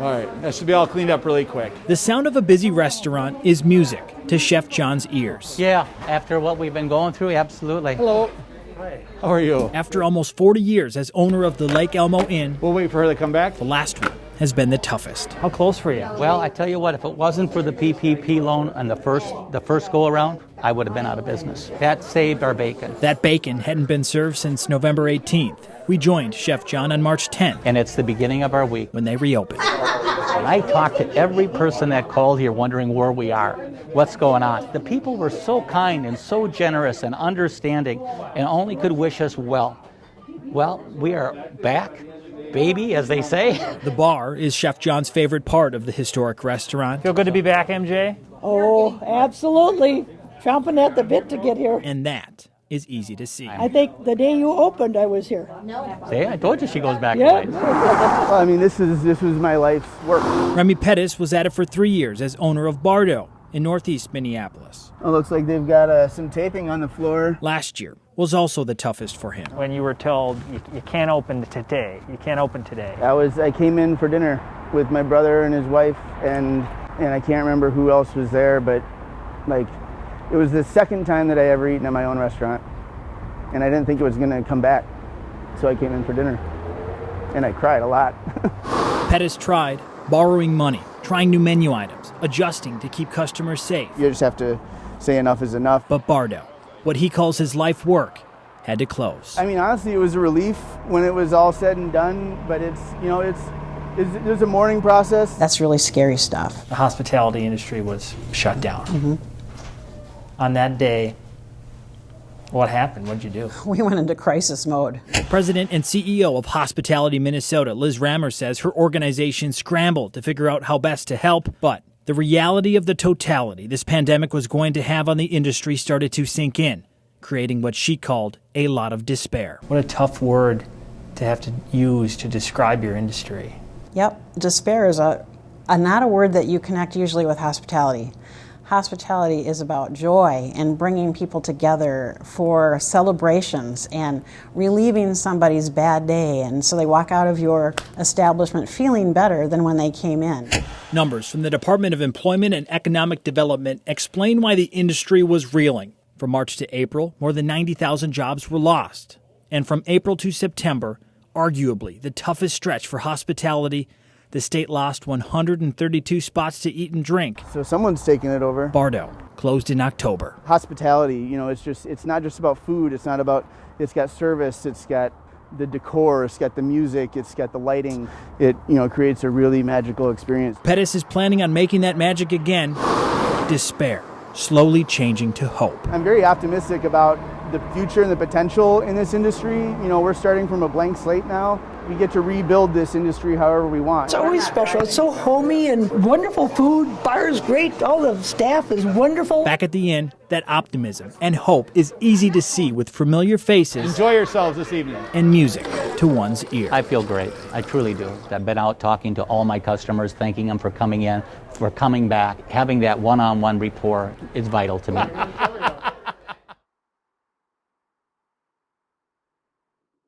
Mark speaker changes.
Speaker 1: All right, that should be all cleaned up really quick.
Speaker 2: The sound of a busy restaurant is music to Chef John's ears.
Speaker 3: Yeah, after what we've been going through, absolutely.
Speaker 1: Hello. Hi. How are you?
Speaker 2: After almost 40 years as owner of the Lake Elmo Inn,
Speaker 1: We'll wait for her to come back.
Speaker 2: the last one has been the toughest.
Speaker 4: How close were you?
Speaker 3: Well, I tell you what, if it wasn't for the PPP loan and the first go around, I would have been out of business. That saved our bacon.
Speaker 2: That bacon hadn't been served since November 18th. We joined Chef John on March 10th
Speaker 3: And it's the beginning of our week.
Speaker 2: when they reopened.
Speaker 3: And I talked to every person that called here wondering where we are, what's going on. The people were so kind and so generous and understanding and only could wish us well. Well, we are back, baby, as they say.
Speaker 2: The bar is Chef John's favorite part of the historic restaurant,
Speaker 4: Feel good to be back, MJ?
Speaker 5: Oh, absolutely. Chomping at the bit to get here.
Speaker 2: and that is easy to see.
Speaker 5: I think the day you opened, I was here.
Speaker 3: See, I told you she goes back
Speaker 5: Yeah.
Speaker 3: twice.
Speaker 6: Well, I mean, this was my life's work.
Speaker 2: Remy Pettis was at it for 3 years as owner of Bardo in northeast Minneapolis.
Speaker 6: It looks like they've got some taping on the floor.
Speaker 2: Last year was also the toughest for him.
Speaker 4: When you were told you can't open today, you can't open today.
Speaker 6: I came in for dinner with my brother and his wife, and I can't remember who else was there, but like, it was the second time that I ever eaten at my own restaurant, and I didn't think it was gonna come back, so I came in for dinner, and I cried a lot.
Speaker 2: Pettis tried borrowing money, trying new menu items, adjusting to keep customers safe.
Speaker 6: You just have to say enough is enough.
Speaker 2: But Bardo, what he calls his life work, had to close.
Speaker 6: I mean, honestly, it was a relief when it was all said and done, but there's a mourning process.
Speaker 7: That's really scary stuff.
Speaker 4: The hospitality industry was shut down. On that day, what happened? What'd you do?
Speaker 7: We went into crisis mode.
Speaker 2: President and CEO of Hospitality Minnesota, Liz Rammer, says her organization scrambled to figure out how best to help, but the reality of the totality this pandemic was going to have on the industry started to sink in, creating what she called a lot of despair.
Speaker 4: What a tough word to have to use to describe your industry.
Speaker 7: Yep, despair is not a word that you connect usually with hospitality. Hospitality is about joy and bringing people together for celebrations and relieving somebody's bad day, and so they walk out of your establishment feeling better than when they came in.
Speaker 2: Numbers from the Department of Employment and Economic Development explain why the industry was reeling. From March to April, more than 90,000 jobs were lost. And from April to September, arguably the toughest stretch for hospitality, the state lost 132 spots to eat and drink.
Speaker 6: So someone's taking it over.
Speaker 2: Bardo closed in October.
Speaker 6: Hospitality, it's not just about food. It's got service. It's got the decor. It's got the music. It's got the lighting. It, creates a really magical experience.
Speaker 2: Pettis is planning on making that magic again. Despair slowly changing to hope.
Speaker 6: I'm very optimistic about the future and the potential in this industry. We're starting from a blank slate now. We get to rebuild this industry however we want.
Speaker 5: It's always special. It's so homey and wonderful food. Bar is great. All the staff is wonderful.
Speaker 2: Back at the inn, that optimism and hope is easy to see with familiar faces
Speaker 1: Enjoy yourselves this evening.
Speaker 2: and music to one's ear.
Speaker 3: I feel great. I truly do. I've been out talking to all my customers, thanking them for coming in, for coming back. Having that one-on-one rapport is vital to me.